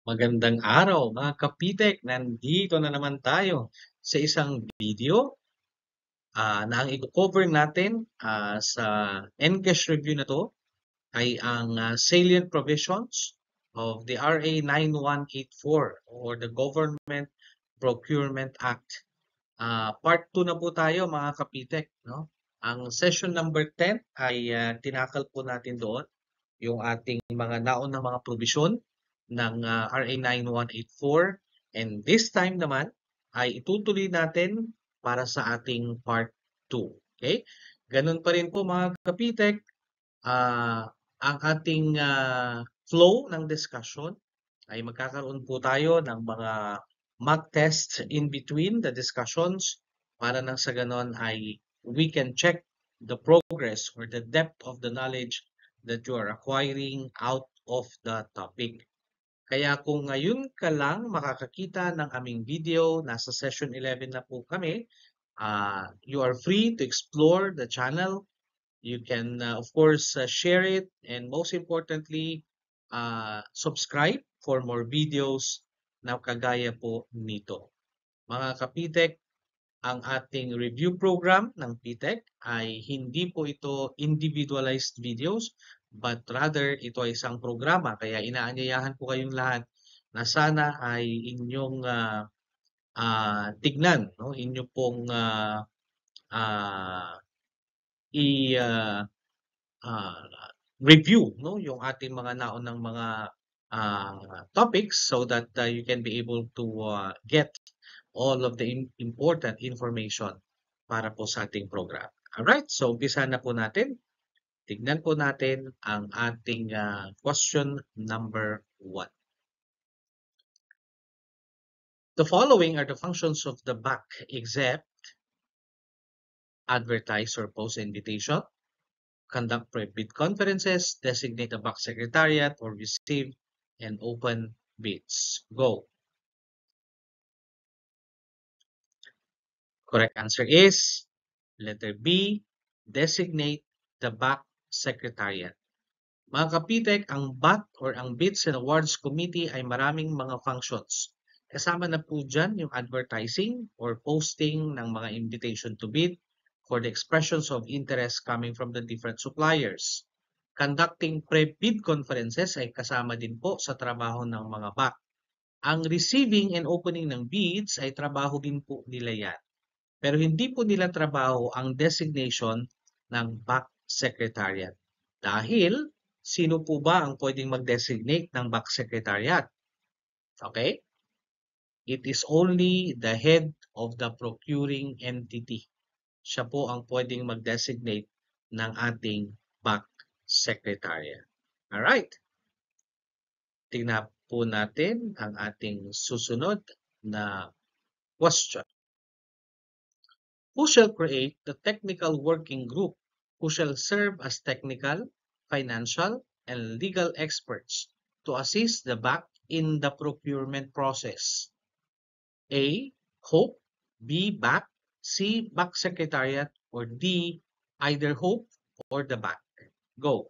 Magandang araw mga kapitek! Nandito na naman tayo sa isang video na ang i-cover natin sa NCAS review na to ay ang salient provisions of the RA 9184 or the Government Procurement Act. Part 2 na po tayo mga kapitek. No? Ang session number 10 ay tinakal po natin doon yung ating mga naunang mga provision ng RA 9184 and this time naman ay itutuloy natin para sa ating part 2. Okay? Ganun pa rin po mga kapitek, ang ating flow ng discussion ay magkakaroon po tayo ng mga mock tests in between the discussions para nang sa ganon ay we can check the progress or the depth of the knowledge that you are acquiring out of the topic. Kaya kung ngayon ka lang makakakita ng aming video, nasa session 11 na po kami, you are free to explore the channel. You can, of course, share it and most importantly, subscribe for more videos na kagaya po nito. Mga kapitek, ang ating review program ng PTEC ay hindi po ito individualized videos but rather ito ay isang programa. Kaya inaanyayahan po kayong lahat na sana ay inyong tignan, no? Inyo pong review, no? Yung ating mga naunang mga topics so that you can be able to get all of the important information para po sa ating program. Alright, so umpisa na po natin. Tignan po natin ang ating question number 1. The following are the functions of the BAC except advertise or post invitation, conduct pre-bid conferences, designate a BAC secretariat, or receive and open bids. Go. Correct answer is letter B, designate the BAC secretariat. Mga kapitek, ang BAC or ang Bids and Awards Committee ay maraming mga functions. Kasama na po dyan yung advertising or posting ng mga invitation to bid for the expressions of interest coming from the different suppliers. Conducting pre-bid conferences ay kasama din po sa trabaho ng mga BAC. Ang receiving and opening ng bids ay trabaho din po nila yan. Pero hindi po nila trabaho ang designation ng BAC Secretariat. Dahil, sino po ba ang pwedeng mag-designate ng BAC Secretariat? Okay? It is only the head of the procuring entity. Siya po ang pwedeng mag-designate ng ating BAC Secretariat. Alright? Tingnan po natin ang ating susunod na question. Who shall create the technical working group who shall serve as technical, financial, and legal experts to assist the BAC in the procurement process? A. HOPE, B. BAC, C. BAC Secretariat, or D. Either HOPE or the BAC. Go.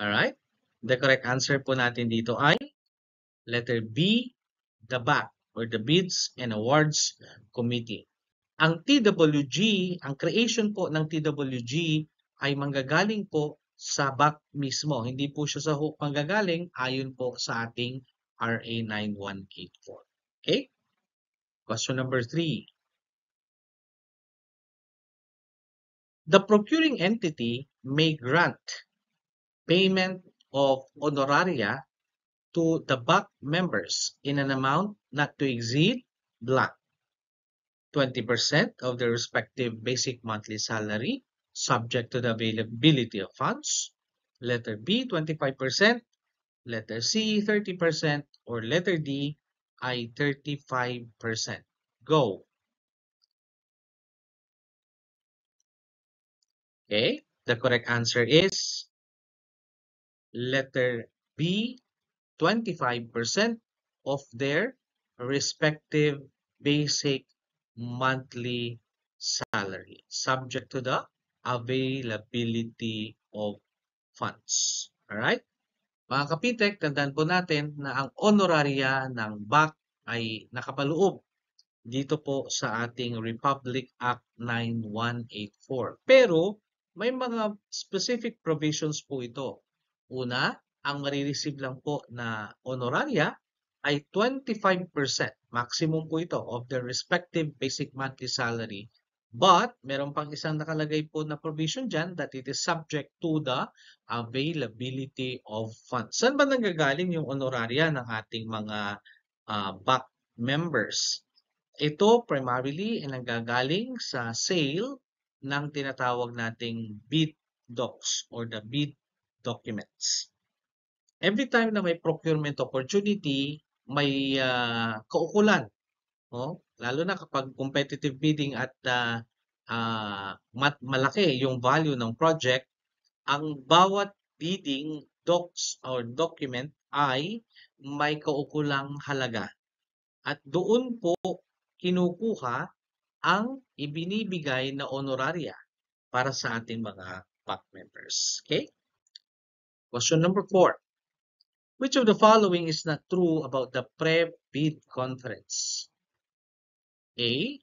Alright? The correct answer po natin dito ay letter B, the BAC or the Bids and Awards Committee. Ang TWG, ang creation po ng TWG ay manggagaling po sa BAC mismo. Hindi po siya sa HOPE manggagaling ayon po sa ating RA 9184. Okay? Question number 3. The procuring entity may grant payment of honoraria to the BAC members in an amount not to exceed blank. 20% of the respective basic monthly salary, subject to the availability of funds. Letter B, 25%. Letter C, 30%. Or letter D, ay 35%. Go. Okay, the correct answer is letter B, 25% of their respective basic monthly salary, subject to the availability of funds. Alright? Mga kapitek, tandaan po natin na ang honoraria ng BAC ay nakapaloob dito po sa ating Republic Act 9184. Pero may mga specific provisions po ito. Una, ang marireceive lang po na honoraria ay 25%, maximum po ito, of their respective basic monthly salary. But, meron pang isang nakalagay po na provision dyan that it is subject to the availability of funds. Saan ba nanggagaling yung honoraria ng ating mga BAC members? Ito primarily ay nanggagaling sa sale ng tinatawag nating bid docs or the bid documents. Every time na may procurement opportunity, may kaukulan. Lalo na kapag competitive bidding at malaki yung value ng project, ang bawat bidding docs or document ay may kaukulang halaga. At doon po kinukuha ang ibinibigay na honoraria para sa ating mga BAC members. Okay? Question number 4. Which of the following is not true about the pre-bid conference? A.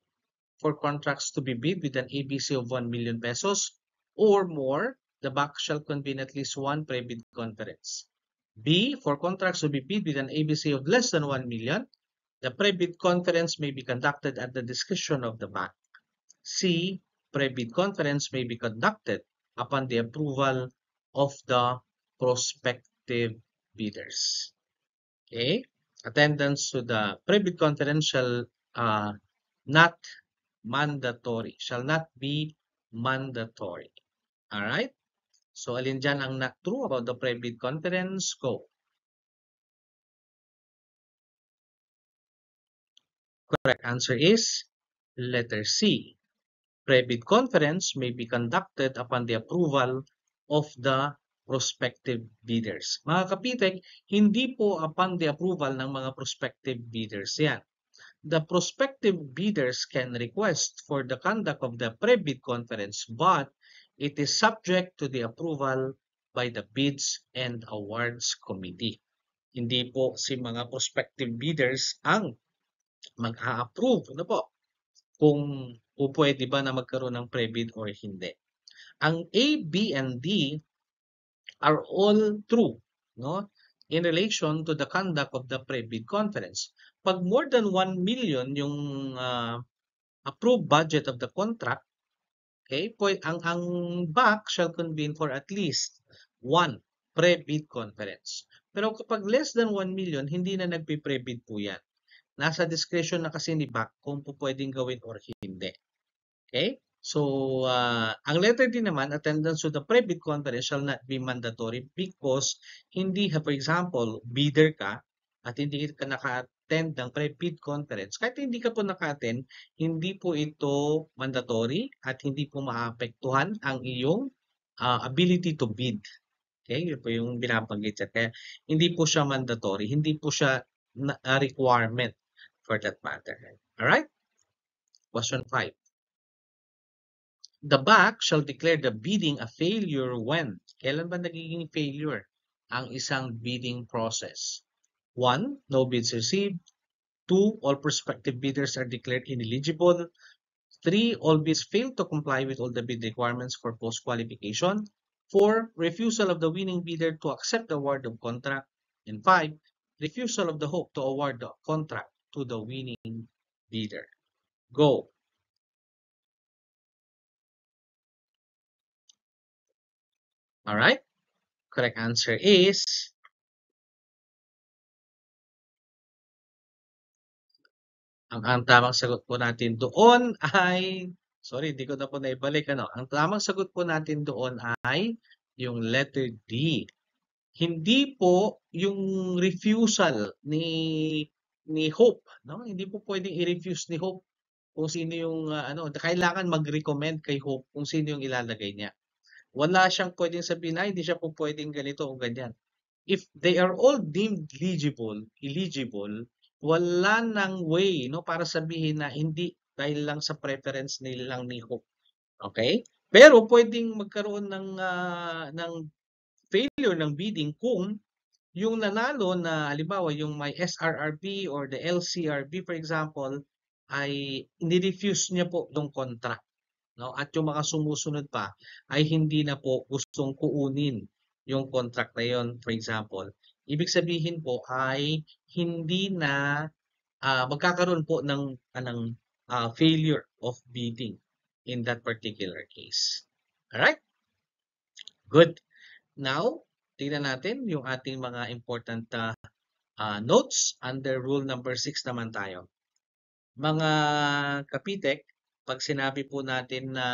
For contracts to be bid with an ABC of 1 million pesos or more, the BAC shall convene at least one pre-bid conference. B. For contracts to be bid with an ABC of less than 1 million, the pre-bid conference may be conducted at the discretion of the BAC. C. Pre-bid conference may be conducted upon the approval of the prospective bidders. Okay? Attendance to the pre-bid conference shall not be mandatory. Alright? So, alin dyan ang not true about the pre-bid conference? Go. Correct answer is letter C. Pre-bid conference may be conducted upon the approval of the prospective bidders. Mga kapitek, hindi po upon the approval ng mga prospective bidders yan. The prospective bidders can request for the conduct of the pre-bid conference, but it is subject to the approval by the Bids and Awards Committee. Hindi po si mga prospective bidders ang mag-a-approve kung pwede ba na magkaroon ng pre-bid or hindi. Ang A, B, and D are all true, in relation to the conduct of the pre-bid conference. Pag more than 1 million yung approved budget of the contract, okay, ang BAC shall convene for at least one pre-bid conference. Pero kapag less than 1 million, hindi na nagpi-pre-bid po yan. Nasa discretion na kasi ni BAC kung pwedeng gawin or hindi. Okay? So, ang letter D naman, attendance to the pre-bid conference shall not be mandatory because hindi, for example, bidder ka at hindi ka naka-attend ng pre-bid conference. Kahit hindi ka po naka-attend, hindi po ito mandatory at hindi po maapektuhan ang iyong ability to bid. Okay? Yun po yung binabanggit siya. Kaya hindi po siya mandatory. Hindi po siya requirement for that matter. Alright? Question 5. The BAC shall declare the bidding a failure when? Kailan ba nagiging failure ang isang bidding process? 1. No bids received. 2. All prospective bidders are declared ineligible. 3. All bids fail to comply with all the bid requirements for post-qualification. 4. Refusal of the winning bidder to accept the award of contract. And 5. Refusal of the hope to award the contract to the winning bidder. Go. Alright? Correct answer is ang tamang sagot po natin doon ay hindi ko na po naibalik Ang tamang sagot po natin doon ay yung letter D. Hindi po yung refusal ni Hope, Hindi po pwedeng i-refuse ni Hope kung sino yung kailangan mag-recommend kay Hope kung sino yung ilalagay niya. Wala siyang pwedeng sabihin na hindi siya po pwedeng ganito o ganyan. If they are all deemed eligible, wala nang way para sabihin na hindi dahil lang sa preference nilang ni Hope. Okay? Pero pwedeng magkaroon ng failure ng bidding kung yung nanalo na halimbawa yung may SRRB or the LCRB for example ay ni-refuse niya po yung contract, no? At yung mga sumusunod pa ay hindi na po gustong kuunin yung contract na yon for example. Ibig sabihin po ay hindi na magkakaroon po ng failure of bidding in that particular case. Alright? Good. Now, tingnan natin yung ating mga important notes under rule number 6 naman tayo. Mga kapitek, pag sinabi po natin na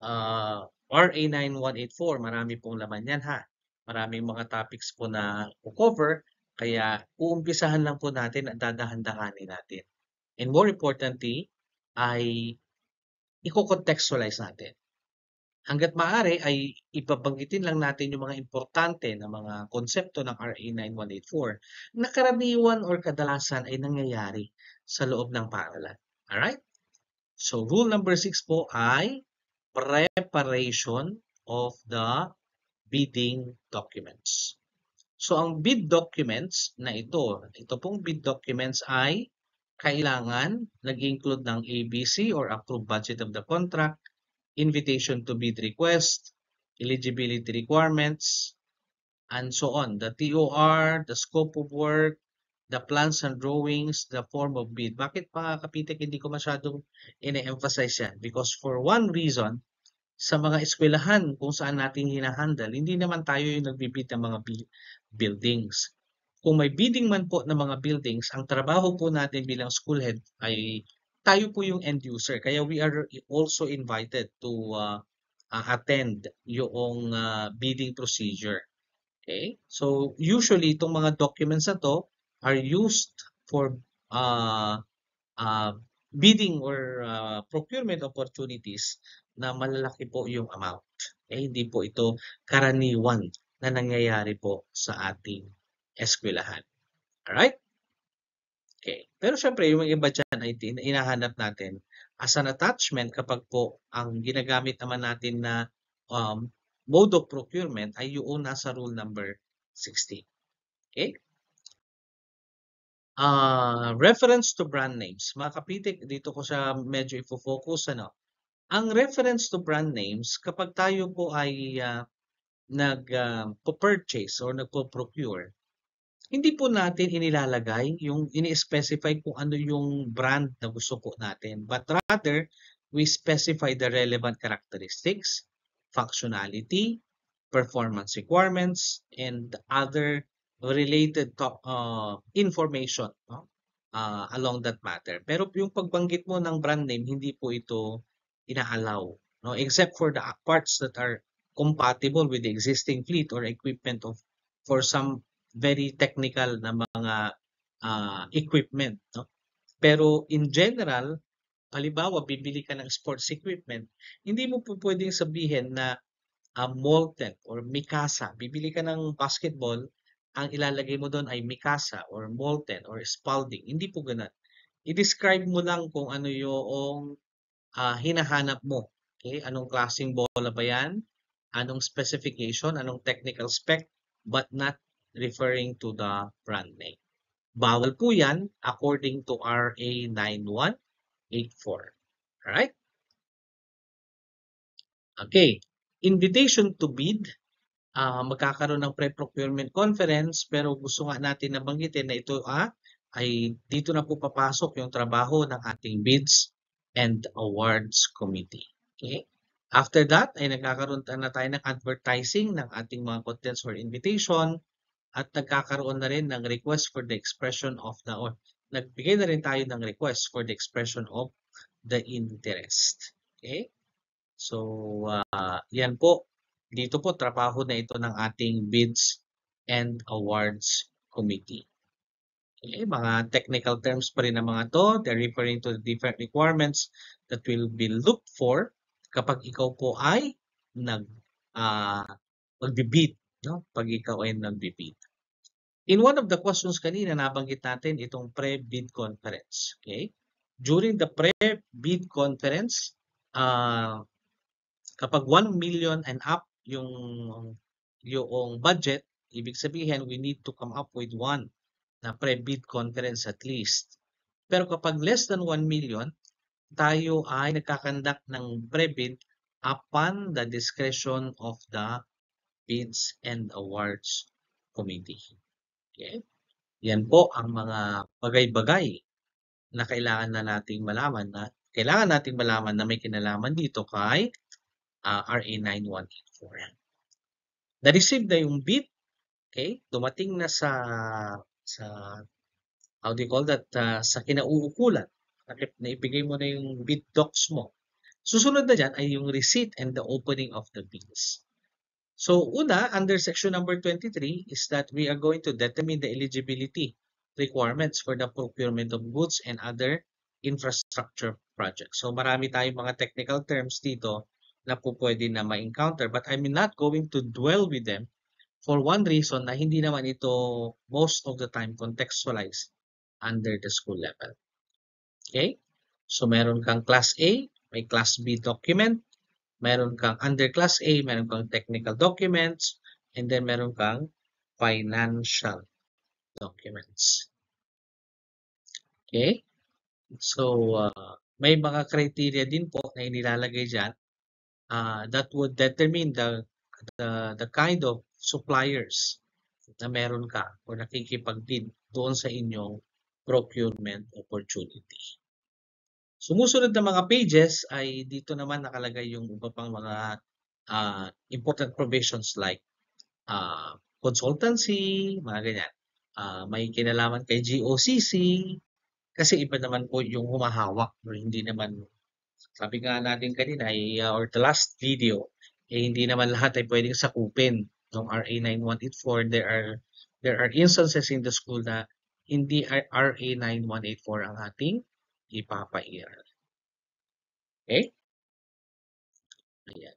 RA 9184, marami pong laman yan ha. Maraming mga topics po na cover, kaya uumpisahan lang po natin at dadahan-dahanin natin. And more importantly, ay i-contextualize natin. Hangga't maaari ay ibabanggitin lang natin yung mga importante na mga konsepto ng RA 9184 na karaniwan or kadalasan ay nangyayari sa loob ng paaralan. Alright? So, rule number 6 po ay preparation of the bidding documents. So, ang bid documents na ito pong bid documents ay kailangan nag-include ng ABC or approved budget of the contract, invitation to bid request, eligibility requirements, and so on. The TOR, the scope of work, the plans and drawings, the form of bid. Bakit mga kapitek hindi ko masyadong ine-emphasize yan? Because for one reason, sa mga eskwelahan kung saan natin hinahandle, hindi naman tayo yung nagbibid ng mga buildings. Kung may bidding man po ng mga buildings, ang trabaho po natin bilang school head ay tayo po yung end user. Kaya we are also invited to attend yung bidding procedure. Okay? So, usually, itong mga documents na to are used for bidding or procurement opportunities na malalaki po yung amount. Okay? Hindi po ito karaniwan na nangyayari po sa ating eskwelahan. Alright? Okay. Pero syempre, yung iba dyan ay inahanap natin as an attachment kapag po ang ginagamit naman natin na mode of procurement ay yung nasa rule number 16. Okay? Reference to brand names. Mga kapitik, dito ko siya medyo ifo-focus. Ang reference to brand names, kapag tayo po ay nag-purchase or nagpo-procure, hindi po natin inilalagay yung ini-specify kung ano yung brand na gusto po natin. But rather, we specify the relevant characteristics, functionality, performance requirements, and other related information along that matter. Pero yung pagbanggit mo ng brand name, hindi po ito ina-allow. No? Except for the parts that are compatible with the existing fleet or equipment for some very technical na mga equipment. No? Pero in general, halimbawa, bibili ka ng sports equipment, hindi mo po pwedeng sabihin na Molten or Mikasa. Bibili ka ng basketball, ang ilalagay mo doon ay Mikasa or Molten or Spalding. Hindi po ganun. I-describe mo lang kung ano yung hinahanap mo. Okay? Anong klaseng bola ba yan? Anong specification? Anong technical spec? But not referring to the brand name. Bawal po yan according to RA 9184. Alright? Okay. Invitation to bid. Magkakaroon ng pre-procurement conference pero gusto nga natin nabanggitin na ito ay dito na po papasok yung trabaho ng ating bids and awards committee. Okay? After that ay nagkakaroon na tayo ng advertising ng ating mga contents for invitation at nagkakaroon na rin ng request for the expression of nagbigay na rin tayo ng request for the expression of the interest. Okay? So, yan po. Dito po, trabaho na ito ng ating bids and awards committee. Okay, mga technical terms pa rin ang mga to. They're referring to the different requirements that will be looked for kapag ikaw po ay magbibid. No? Pag ikaw ay nagbibid. In one of the questions kanina, nabanggit natin itong pre-bid conference. Okay? During the pre-bid conference, kapag 1 million and up yung yung budget, ibig sabihin we need to come up with one na pre-bid conference at least. Pero kapag less than 1 million, tayo ay nagkakandak ng pre-bid upon the discretion of the Bids and Awards Committee. Okay? Yan po ang mga bagay-bagay na kailangan nating malaman na may kinalaman dito kay RA 9184. Na-receive na yung bid, okay? Dumating na sa how do you call that, sa kinauukulan. Naibigay mo na yung bid docs mo. Susunod na dyan ay yung receipt and the opening of the bids. So, una, under section number 23 is that we are going to determine the eligibility requirements for the procurement of goods and other infrastructure projects. So, marami tayong mga technical terms dito na po pwede na ma-encounter, but I'm not going to dwell with them for one reason na hindi naman ito most of the time contextualized under the school level. Okay? So, meron kang Class A, may Class B document, meron kang under Class A, meron kang technical documents, and then meron kang financial documents. Okay? So, may mga criteria din po na inilalagay dyan that would determine the kind of suppliers na meron ka o nakikipag-bid doon sa inyong procurement opportunity. Sumusunod na mga pages ay dito naman nakalagay yung iba pang mga important provisions like consultancy, mga ganyan. May kinalaman kay GOCC kasi iba naman po yung humahawak or hindi naman, sabi nga natin kanina or the last video, hindi naman lahat ay pwedeng sakupin ng RA 9184. There are instances in the school na hindi RA 9184 ang ating ipapairal. Okay? Ayan.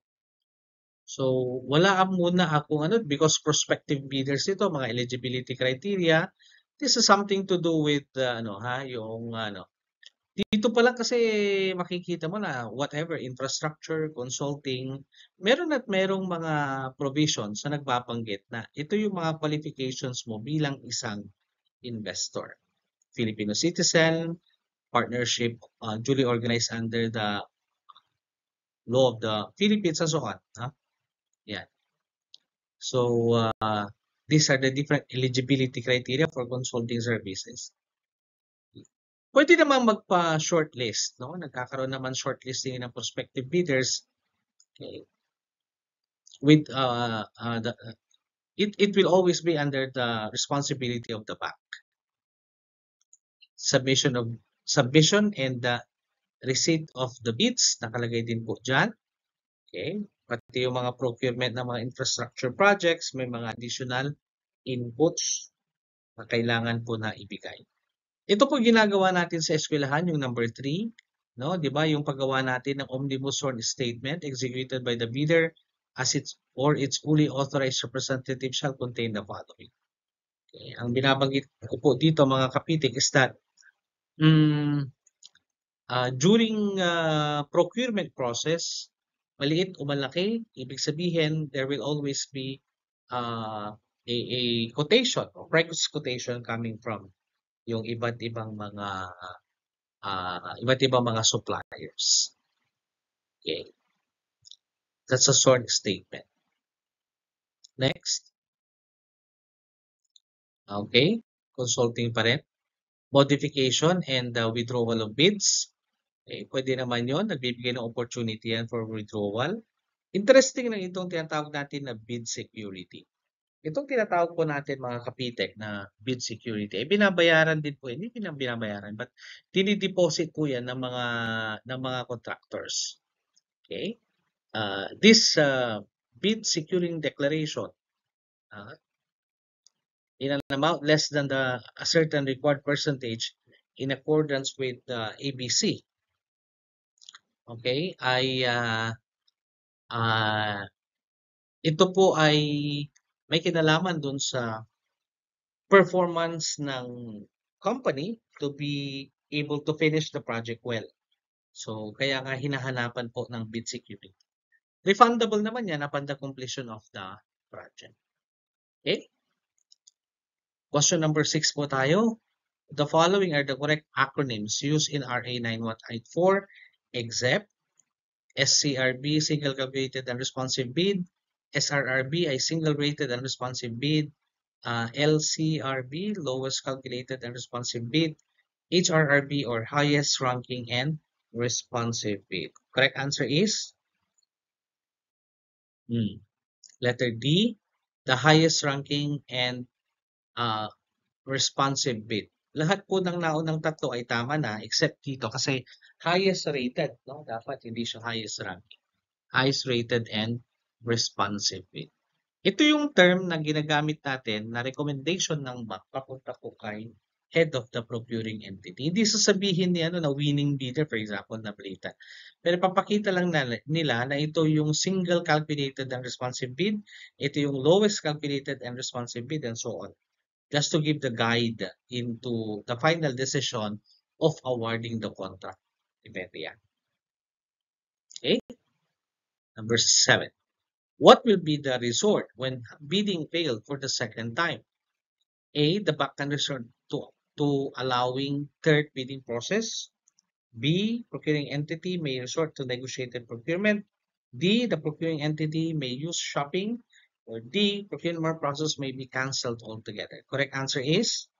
So, wala muna akong because prospective bidders ito, mga eligibility criteria. This is something to do with yung dito pa lang kasi makikita mo na whatever infrastructure, consulting, meron at merong mga provisions na nagbabanggit na ito yung mga qualifications mo bilang isang investor. Filipino citizen, partnership duly organized under the law of the Philippines and so on. Yan. So, these are the different eligibility criteria for consulting services. Pwede naman magpa-shortlist, no? Nagkakaroon naman shortlisting ng prospective bidders. Okay. With it will always be under the responsibility of the bank. Submission and the receipt of the bids nakalagay din po diyan. Okay? Pati yung mga procurement ng mga infrastructure projects, may mga additional inputs na kailangan po na ibigay. Ito po ginagawa natin sa eskwelahan, yung number 3, no? 'Di ba? Yung paggawa natin ng omnibus sworn statement executed by the bidder as its fully authorized representative shall contain the following. Okay. Ang binabanggit ko po dito mga kapitik is that during procurement process, maliit o malaki, ibig sabihin there will always be a quotation or price quotation coming from yung iba't ibang mga suppliers. Okay. That's a sworn statement. Next. Okay. Consulting pa rin. Modification and withdrawal of bids. Okay. Pwede naman yon. Nagbibigay ng opportunity yan for withdrawal. Interesting na itong tinatawag natin na bid security. Itong tinatawag po natin mga kapitek na bid security, binabayaran din po, hindi binabayaran, but dinideposit po yan ng mga contractors. Okay? This bid securing declaration in an amount less than a certain required percentage in accordance with ABC. Okay? Ito po ay may kinalaman dun sa performance ng company to be able to finish the project well. So, kaya nga hinahanapan po ng bid security. Refundable naman yan upon the completion of the project. Okay? Question number 6 po tayo. The following are the correct acronyms used in RA 9184 except SCRB, Single Calculated and Responsive Bid, SRRB ay Single Rated and Responsive Bid, LCRB, Lowest Calculated and Responsive Bid, HRRB or Highest Ranking and Responsive Bid. Correct answer is letter D, the highest ranking and responsive bid. Lahat po ng naunang tatlo ay tama na except dito kasi highest rated, no? Dapat hindi siya highest ranking. Highest rated and responsive bid. Ito yung term na ginagamit natin na recommendation ng bank papunta po kay head of the procuring entity. Hindi sasabihin niya na winning bidder, for example, na Blitan. Pero papakita lang nila na ito yung single calculated and responsive bid, ito yung lowest calculated and responsive bid, and so on. Just to give the guide into the final decision of awarding the contract. Depende yan. Okay? Number 7. What will be the result when bidding failed for the second time? A, the bank can resort to allowing third bidding process. B, procuring entity may resort to negotiated procurement. D, the procuring entity may use shopping. Or D, procurement process may be cancelled altogether. Correct answer is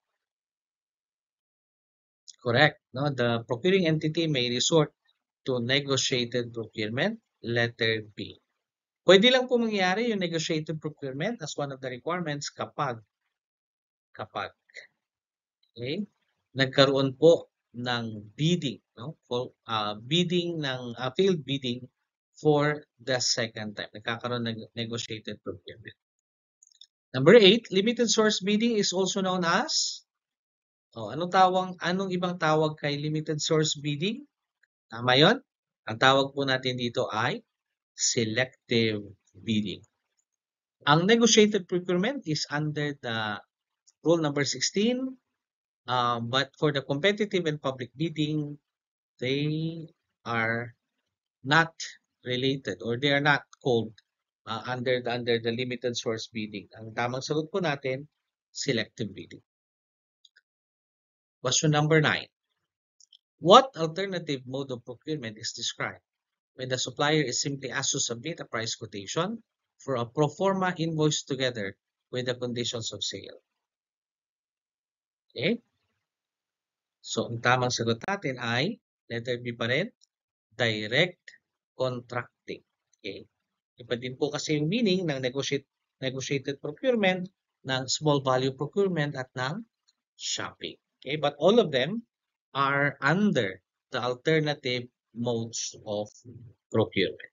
correct. No, the procuring entity may resort to negotiated procurement. Letter B. Pwede lang po mangyari yung negotiated procurement as one of the requirements kapag okay, nagkaroon po ng bidding, no? For bidding ng field bidding for the second time. Nagkakaroon ng negotiated procurement. Number 8, limited source bidding is also known as anong ibang tawag kay limited source bidding? Tama 'yon. Ang tawag po natin dito ay selective bidding. Ang negotiated procurement is under the rule number 16. But for the competitive and public bidding, they are not related or they are not called under the limited source bidding. Ang tamang sagot po natin, selective bidding. Question number 9. What alternative mode of procurement is described when the supplier is simply asked to submit a price quotation for a pro forma invoice together with the conditions of sale? Okay? So, ang tamang sagot natin ay, letter B pa rin, direct contracting. Okay? Iba din po kasi yung meaning ng negotiated procurement, ng small value procurement, at ng shopping. Okay? But all of them are under the alternative modes of procurement.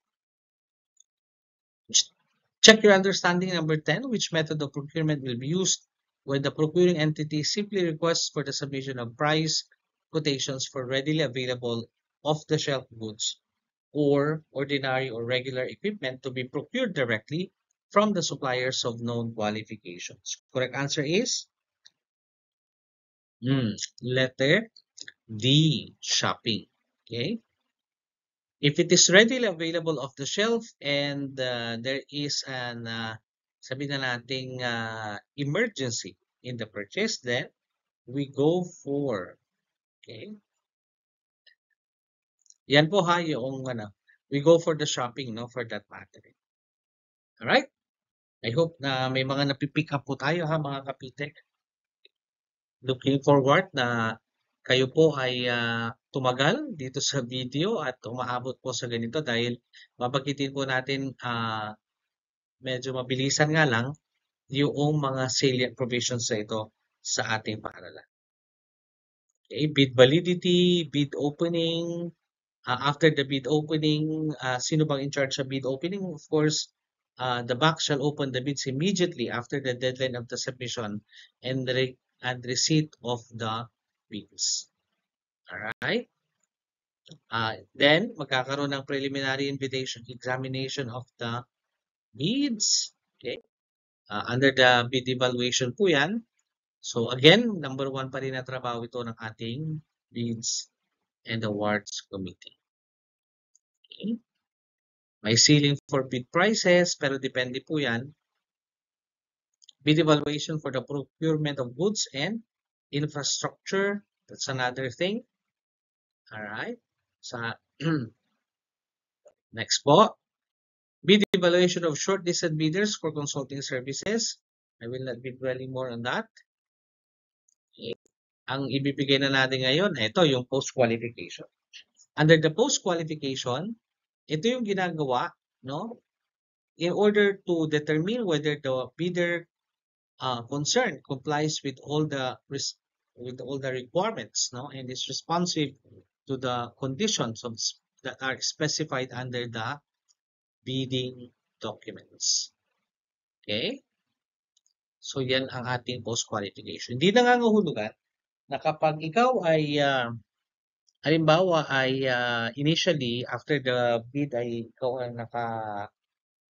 Check your understanding. Number 10, which method of procurement will be used when the procuring entity simply requests for the submission of price quotations for readily available off-the-shelf goods or ordinary or regular equipment to be procured directly from the suppliers of known qualifications. Correct answer is letter D, shopping. Okay? If it is readily available off the shelf and there is an sabihin na nating emergency in the purchase, then we go for, okay? Yan po ha, yung we go for the shopping, no, for that matter. Alright? I hope na may mga napipick up po tayo ha, mga kapitek. Looking forward na kayo po ay tumagal dito sa video at umaabot po sa ganito dahil babanggitin po natin medyo mabilisan nga lang yung mga salient provisions na ito sa ating paaralan. Okay, bid validity, bid opening, after the bid opening, sino bang in charge sa bid opening? Of course, the bank shall open the bids immediately after the deadline of the submission and receipt of the bids. Alright? Then, magkakaroon ng preliminary examination of the bids. Okay? Under the bid evaluation po yan. So again, number 1 pa rin na trabaho ito ng ating bids and awards committee. Okay? May ceiling for bid prices, pero depende po yan Bid evaluation for the procurement of goods and infrastructure. That's another thing. All right. Sa next po, bid evaluation of shortlisted bidders for consulting services. I will not be dwelling more on that. Okay. Ang ibibigay na natin ngayon, ito yung post-qualification. Under the post-qualification, ito yung ginagawa, no? In order to determine whether the bidder concerned complies with all the requirements, no, and is responsive to the conditions that are specified under the bidding documents. Okay? So yan ang ating post-qualification. Hindi nangangahulugan na kapag ikaw ay halimbawa ay initially after the bid ay ikaw ang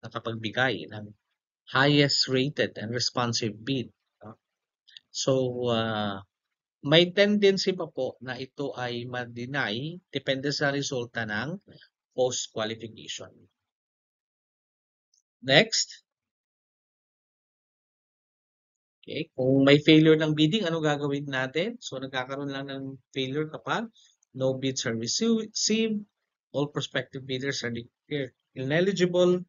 nakapagbigay ng highest rated and responsive bid. No? So may tendency pa po na ito ay ma-deny depende sa resulta ng post-qualification. Next. Okay, kung may failure ng bidding, ano gagawin natin? So nagkakaroon lang ng failure kapag no bids are received, all prospective bidders are declared ineligible,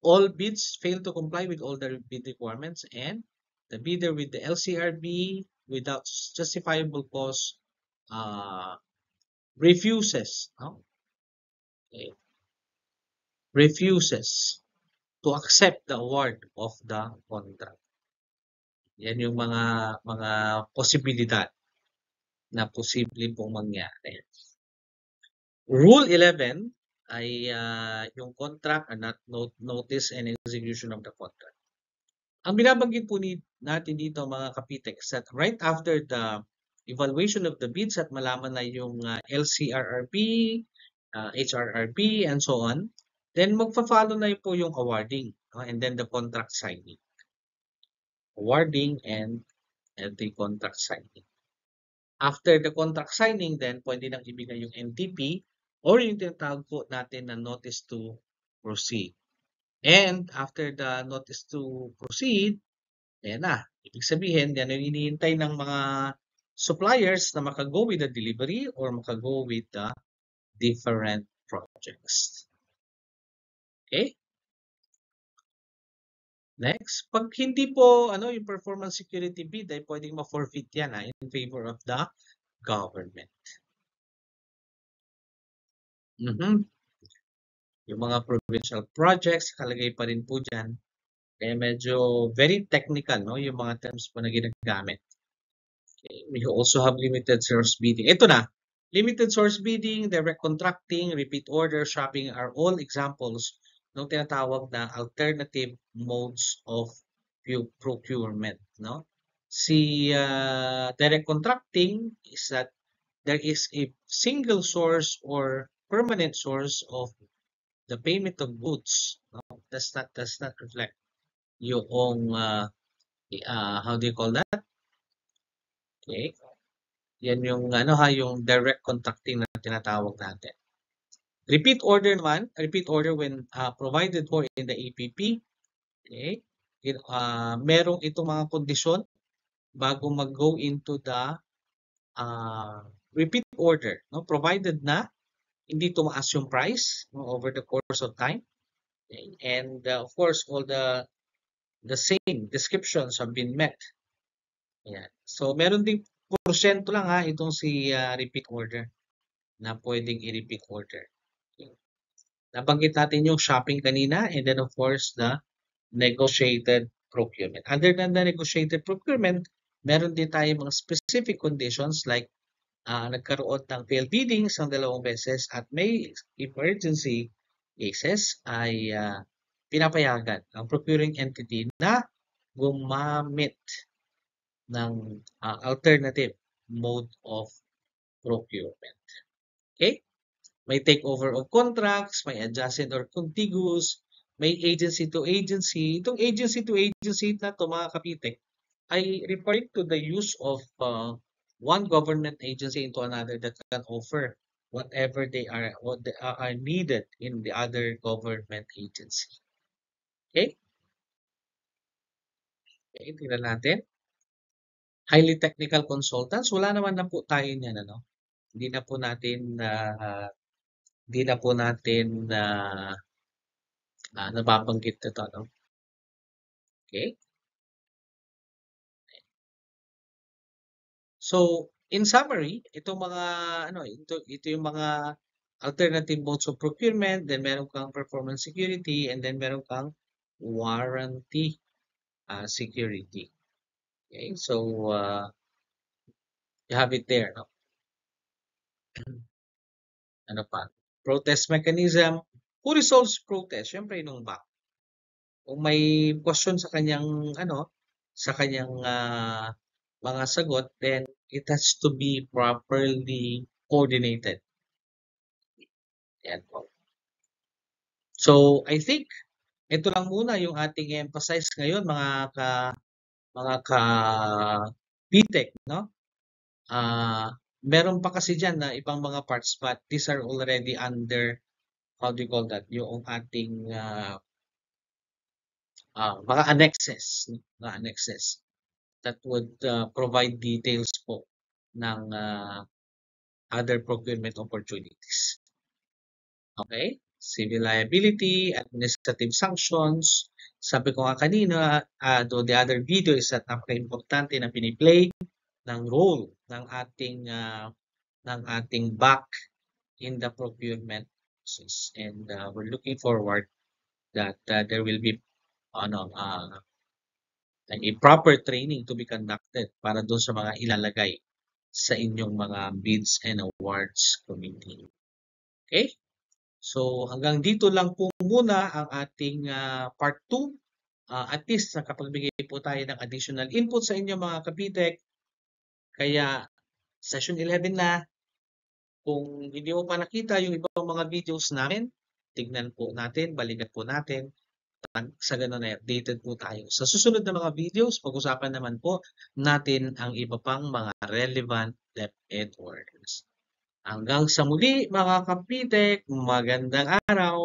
all bids fail to comply with all the bid requirements, and the bidder with the LCRB without justifiable cause refuses, no? Okay. Refuses to accept the award of the contract. Yan yung mga posibilidad na posible pong mangyari. Rule 11 ay yung contract and not notice and execution of the contract. Ang binabanggit po natin dito mga kapitek is that right after the evaluation of the bids at malaman na yung LCRRB, HRRB, and so on, then magfa-follow na po yung awarding and then the contract signing. Awarding and the contract signing. After the contract signing, then pwede nang ibigay yung NTP or yung tinatawag po natin na notice to proceed. And after the notice to proceed, ayan na. Ibig sabihin, yan yung hinihintay ng mga suppliers na makago with the delivery or makago with the different projects. Okay? Next, pag hindi po yung performance security bid ay pwedeng ma-forfeit yan in favor of the government. Yung mga provincial projects, kalagay pa rin po dyan. Kaya medyo very technical, no? Yung mga terms po na ginagamit. Okay. We also have limited source bidding. Ito na. Limited source bidding, direct contracting, repeat order, shopping are all examples ng tinatawag na alternative modes of procurement, no? Si direct contracting is that there is a single source or permanent source of the payment of goods. No? Does not reflect yung how do you call that? Okay. Yan yung yung direct contracting na tinatawag natin. Repeat order naman, repeat order when provided for in the APP. Okay? Merong itong mga kondisyon bago mag-go into the repeat order, no? Provided na hindi tumaas yung price over the course of time. Okay? And of course, all the same descriptions have been met. Ayan. So, meron ding porsyento lang itong si repeat order na pwedeng i-repeat order. Okay. Nabanggit natin yung shopping kanina and then of course the negotiated procurement. Under the negotiated procurement, meron din tayo mga specific conditions like nagkaroon ng failed biddings ng 2 beses at may emergency cases ay pinapayagan ang procuring entity na gumamit ng alternative mode of procurement. Okay? May takeover of contracts, may adjacent or contiguous, may agency to agency. Itong agency to agency na ito mga kapitek ay referring to the use of one government agency into another that can offer whatever they are needed in the other government agency. Okay? Okay, tingnan natin. Highly technical consultants, wala naman na po tayo niyan, ano? Hindi na po natin hindi na po natin nababanggit ito, no? Okay? So, in summary, itong mga ito yung mga alternative modes of procurement, then meron kang performance security, and then meron kang warranty security. Okay? So, you have it there, no? Ano pa? Protest mechanism. Who resolves protest? Siyempre, nung back. Kung may question sa kanyang sa kanyang mga sagot, then it has to be properly coordinated. Yan po. So, I think ito lang muna yung ating emphasize ngayon mga ka PTEC, no? Meron pa kasi diyan na ibang mga parts, but these are already under, how do you call that? Yung ating mga annexes, no? Mga annexes that would provide details po ng other procurement opportunities. Okay? Civil liability, administrative sanctions. Sabi ko nga kanina, though the other video is that napaka-importante na piniplay ng role ng ating back in the procurement process. And we're looking forward that there will be a proper training to be conducted para doon sa mga ilalagay sa inyong mga bids and awards committee. Okay? So hanggang dito lang po muna ang ating part 2. At least nakapagbigay po tayo ng additional input sa inyo mga kapitek. Kaya session 11 na. Kung hindi mo pa nakita yung ibang mga videos namin, tignan po natin, balikan po natin. Sa ganun ay updated po tayo. Sa susunod na mga videos, pag-usapan naman po natin ang iba pang mga relevant DepEd words. Hanggang sa muli mga kapitek, magandang araw!